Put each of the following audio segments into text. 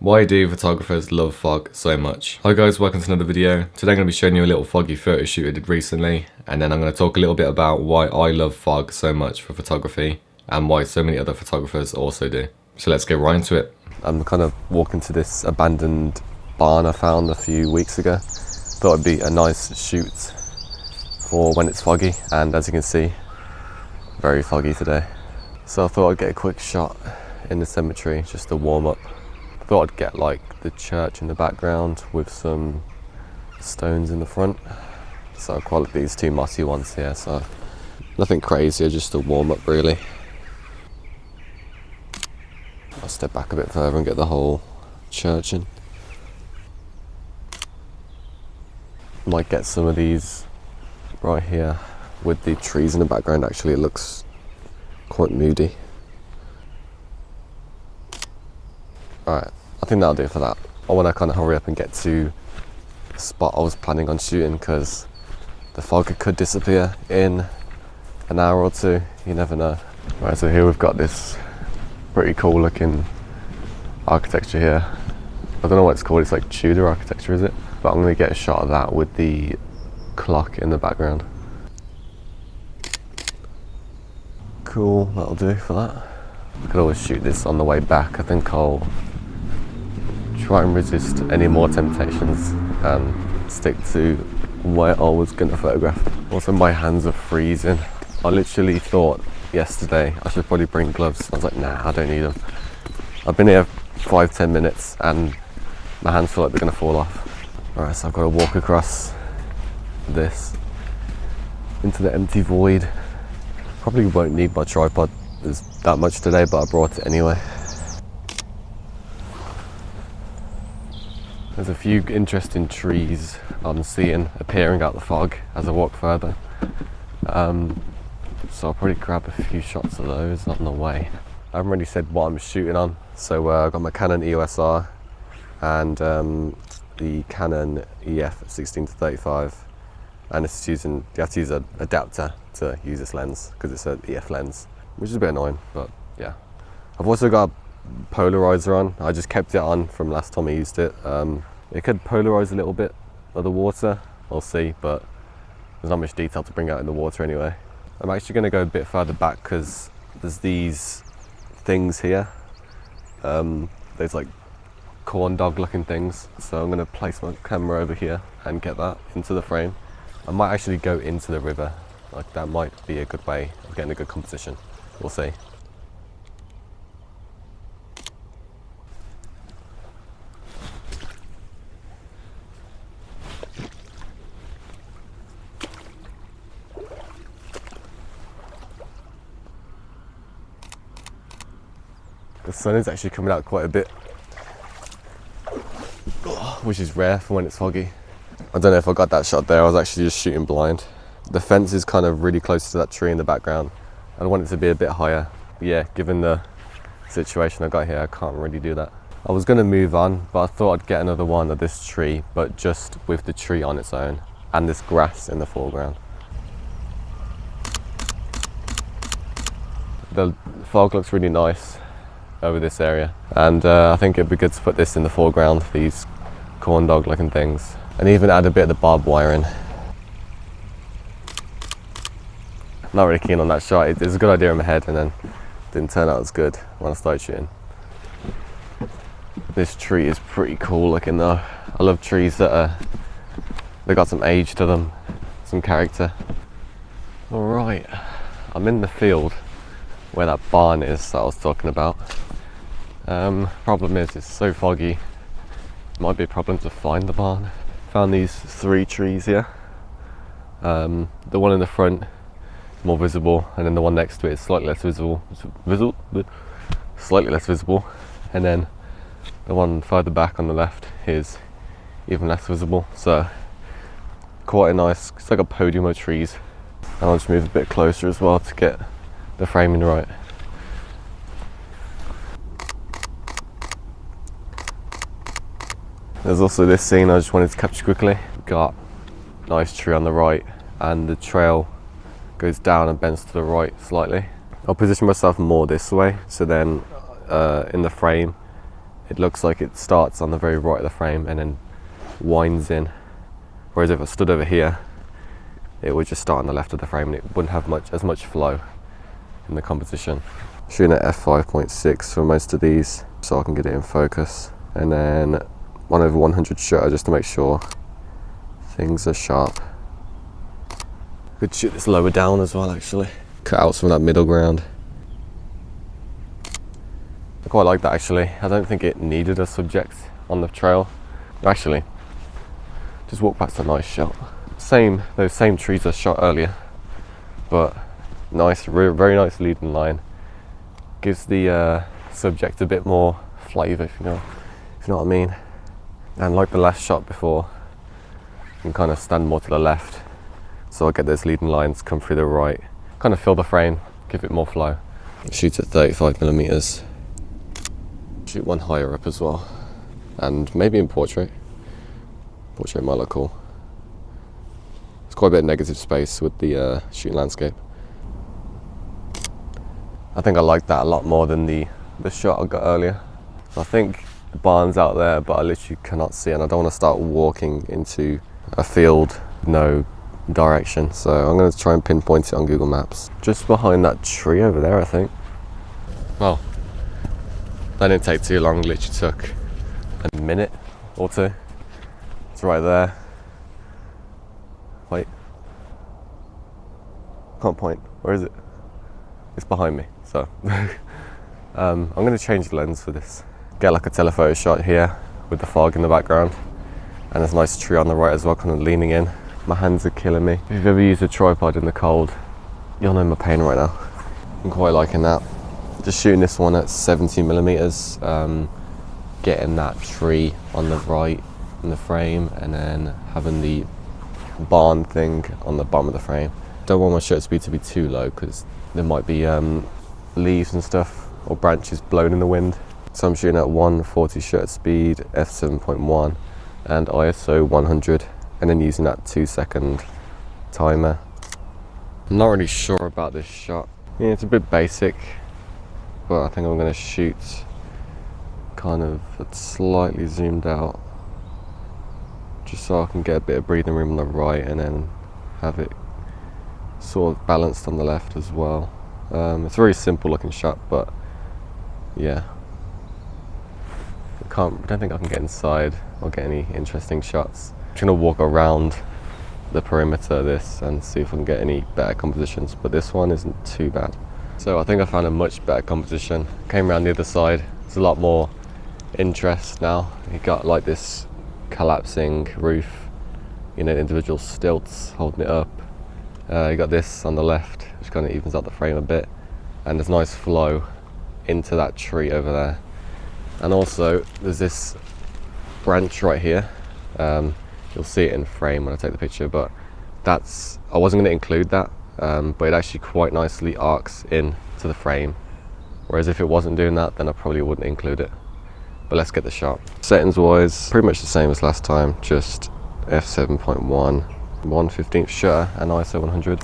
Why do photographers love fog so much? Hi guys, welcome to another video. Today I'm going to be showing you a little foggy photo shoot I did recently, and then I'm going to talk a little bit about why I love fog so much for photography and why so many other photographers also do. So let's get right into it. I'm kind of walking to this abandoned barn I found a few weeks ago. Thought it'd be a nice shoot for when it's foggy, and as you can see, very foggy today. So I thought I'd get a quick shot in the cemetery just to warm up. Thought I'd get like the church in the background with some stones in the front. So I quite like these two mossy ones here, so nothing crazy, just a warm up really. I'll step back a bit further and get the whole church in. Might get some of these right here with the trees in the background. Actually, it looks quite moody. Alright, I think that'll do for that. I want to kind of hurry up and get to the spot I was planning on shooting because the fog could disappear in an hour or two. You never know. Right, so here we've got this pretty cool looking architecture here. I don't know what it's called, it's like Tudor architecture, is it? But I'm going to get a shot of that with the clock in the background. Cool, that'll do for that. I could always shoot this on the way back. I think I'll try and resist any more temptations and stick to where I was going to photograph. Also, my hands are freezing. I literally thought yesterday I should probably bring gloves. I was like, nah, I don't need them. I've been here 5-10 minutes and my hands feel like they're going to fall off. Alright, so I've got to walk across this into the empty void. Probably won't need my tripod. There's that much today, but I brought it anyway. There's a few interesting trees I'm seeing appearing out the fog as I walk further. So I'll probably grab a few shots of those on the way. I haven't really said what I'm shooting on. So I've got my Canon EOS R and the Canon EF 16-35. And it's using, you have to use an adapter to use this lens because it's an EF lens, which is a bit annoying, but yeah. I've also got a polarizer on. I just kept it on from last time I used it. It could polarize a little bit of the water, we'll see, but there's not much detail to bring out in the water anyway. I'm actually going to go a bit further back because there's these things here. There's like corn dog looking things, so I'm going to place my camera over here and get that into the frame. I might actually go into the river, like that might be a good way of getting a good composition. We'll see. The sun is actually coming out quite a bit, which is rare for when it's foggy. I don't know if I got that shot there, I was actually just shooting blind. The fence is kind of really close to that tree in the background. I want it to be a bit higher. Yeah, given the situation I got here, I can't really do that. I was going to move on, but I thought I'd get another one of this tree, but just with the tree on its own and this grass in the foreground. The fog looks really nice over this area, and I think it'd be good to put this in the foreground, these corn dog looking things, and even add a bit of the barbed wire in. Not really keen on that shot. It was a good idea in my head and then didn't turn out as good when I started shooting. This tree is pretty cool looking though. I love trees that they got some age to them, some character. Alright, I'm in the field where that barn is that I was talking about. Problem is it's so foggy, might be a problem to find the barn. Found these 3 trees here. The one in the front is more visible, and then the one next to it is slightly less visible. Slightly less visible, and then the one further back on the left is even less visible. So quite a nice, it's like a podium of trees. And I'll just move a bit closer as well to get the framing right. There's also this scene I just wanted to capture quickly. Got a nice tree on the right and the trail goes down and bends to the right slightly. I'll position myself more this way, so then in the frame it looks like it starts on the very right of the frame and then winds in. Whereas if I stood over here, it would just start on the left of the frame and it wouldn't have as much flow in the composition. Shooting at f5.6 for most of these so I can get it in focus, and then 1/100 shutter just to make sure things are sharp. Could shoot this lower down as well actually. Cut out some of that middle ground. I quite like that actually. I don't think it needed a subject on the trail. Actually, just walk past a nice shot. Those same trees I shot earlier, but nice, very nice leading line. Gives the subject a bit more flavour, if you know what I mean. And like the last shot before, you can kind of stand more to the left, so I get those leading lines come through the right, kind of fill the frame, give it more flow. Shoot at 35mm. Shoot one higher up as well, and maybe in portrait. Portrait might look cool. There's quite a bit of negative space with the shooting landscape. I think I like that a lot more than the shot I got earlier. I think the barn's out there, but I literally cannot see it, and I don't want to start walking into a field, no direction. So I'm going to try and pinpoint it on Google Maps. Just behind that tree over there, I think. Well, that didn't take too long, literally took a minute or two. It's right there. Wait. Can't point. Where is it? It's behind me, so. I'm going to change the lens for this. Get like a telephoto shot here with the fog in the background. And there's a nice tree on the right as well, kind of leaning in. My hands are killing me. If you've ever used a tripod in the cold, you'll know my pain right now. I'm quite liking that. Just shooting this one at 70mm, getting that tree on the right in the frame, and then having the barn thing on the bottom of the frame. Don't want my shutter speed to be too low because there might be leaves and stuff or branches blown in the wind. So I'm shooting at 140 shutter speed, f7.1 and ISO 100, and then using that 2-second timer. I'm not really sure about this shot. Yeah, it's a bit basic, but I think I'm going to shoot kind of slightly zoomed out, just so I can get a bit of breathing room on the right and then have it sort of balanced on the left as well. It's a very simple looking shot, but yeah, I don't think I can get inside or get any interesting shots. I'm just going to walk around the perimeter of this and see if I can get any better compositions, but this one isn't too bad. So I think I found a much better composition. Came around the other side, there's a lot more interest now. You got like this collapsing roof, you know, individual stilts holding it up. You got this on the left, which kind of evens out the frame a bit, and there's nice flow into that tree over there. And also there's this branch right here. You'll see it in frame when I take the picture, but I wasn't going to include that, but it actually quite nicely arcs in to the frame, whereas if it wasn't doing that, then I probably wouldn't include it. But let's get the shot. Settings wise, pretty much the same as last time, just f7.1, 1/15 shutter and ISO 100.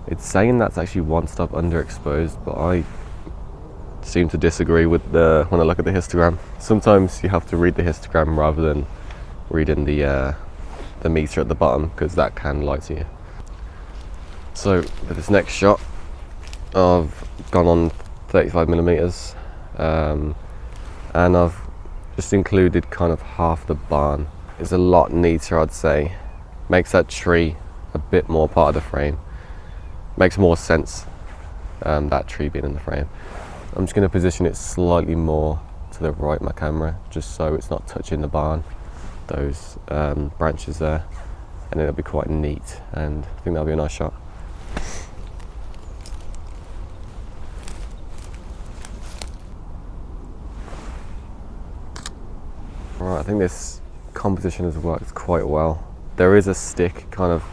It's saying that's actually one stop underexposed, but I seem to disagree with when I look at the histogram. Sometimes you have to read the histogram rather than reading the meter at the bottom, because that can lie to you. So for this next shot, I've gone on 35mm, and I've just included kind of half the barn. It's a lot neater, I'd say. Makes that tree a bit more part of the frame. Makes more sense, that tree being in the frame. I'm just going to position it slightly more to the right of my camera, just so it's not touching the barn, those branches there, and it'll be quite neat, and I think that'll be a nice shot. Alright, I think this composition has worked quite well. There is a stick kind of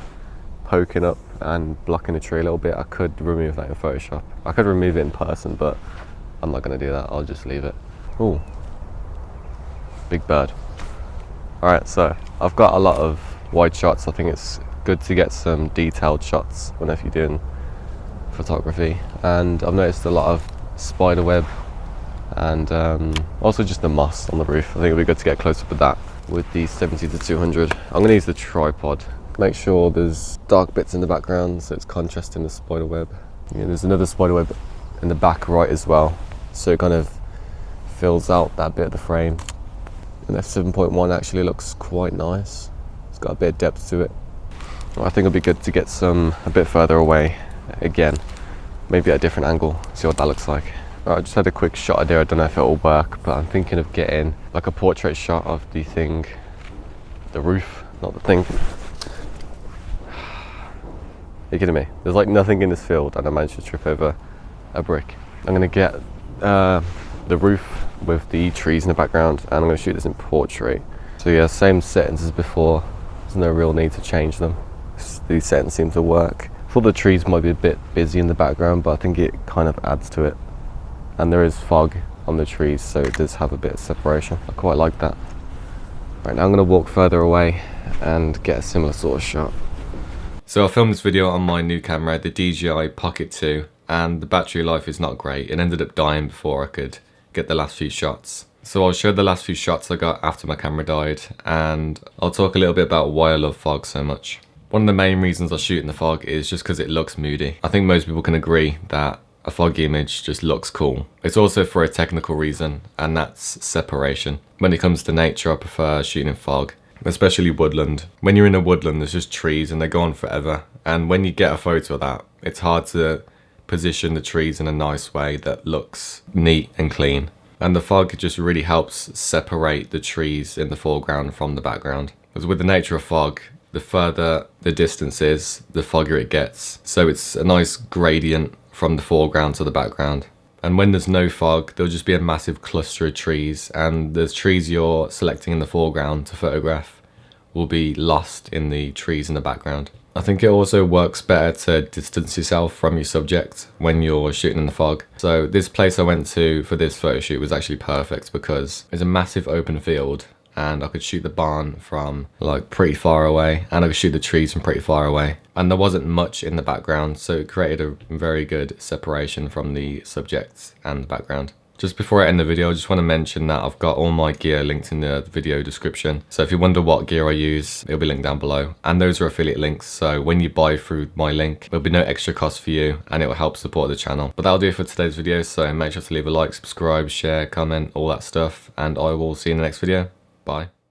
poking up and blocking the tree a little bit. I could remove that in Photoshop. I could remove it in person, but I'm not going to do that. I'll just leave it. Ooh, big bird. Alright, so I've got a lot of wide shots. I think it's good to get some detailed shots whenever you're doing photography. And I've noticed a lot of spider web and also just the moss on the roof. I think it'll be good to get close up with that with the 70 to 200. I'm going to use the tripod. Make sure there's dark bits in the background so it's contrasting the spider web. Yeah, there's another spider web in the back right as well, so it kind of fills out that bit of the frame. And f7.1 actually looks quite nice. It's got a bit of depth to it. I think it'll be good to get some a bit further away again, maybe at a different angle, see what that looks like. Right, I just had a quick shot of there. I don't know if it'll work, but I'm thinking of getting like a portrait shot of the thing, the roof, not the thing. You're kidding me? There's like nothing in this field and I managed to trip over a brick. I'm gonna get the roof with the trees in the background and I'm gonna shoot this in portrait. So yeah, same settings as before. There's no real need to change them. These settings seem to work. I thought the trees might be a bit busy in the background, but I think it kind of adds to it. And there is fog on the trees, so it does have a bit of separation. I quite like that. Right, now I'm gonna walk further away and get a similar sort of shot. So I filmed this video on my new camera, the DJI Pocket 2, and the battery life is not great. It ended up dying before I could get the last few shots. So I'll show the last few shots I got after my camera died, and I'll talk a little bit about why I love fog so much. One of the main reasons I shoot in the fog is just because it looks moody. I think most people can agree that a foggy image just looks cool. It's also for a technical reason, and that's separation. When it comes to nature, I prefer shooting in fog, especially woodland. When you're in a woodland, there's just trees and they go on forever. And when you get a photo of that, it's hard to position the trees in a nice way that looks neat and clean. And the fog just really helps separate the trees in the foreground from the background. Because with the nature of fog, the further the distance is, the foggier it gets. So it's a nice gradient from the foreground to the background. And when there's no fog, there'll just be a massive cluster of trees, and the trees you're selecting in the foreground to photograph will be lost in the trees in the background. I think it also works better to distance yourself from your subject when you're shooting in the fog. So this place I went to for this photo shoot was actually perfect because it's a massive open field and I could shoot the barn from like pretty far away, and I could shoot the trees from pretty far away, and there wasn't much in the background, so it created a very good separation from the subject and the background. Just before I end the video, I just want to mention that I've got all my gear linked in the video description. So if you wonder what gear I use, it'll be linked down below. And those are affiliate links, so when you buy through my link, there'll be no extra cost for you and it will help support the channel. But that'll do it for today's video, so make sure to leave a like, subscribe, share, comment, all that stuff. And I will see you in the next video. Bye.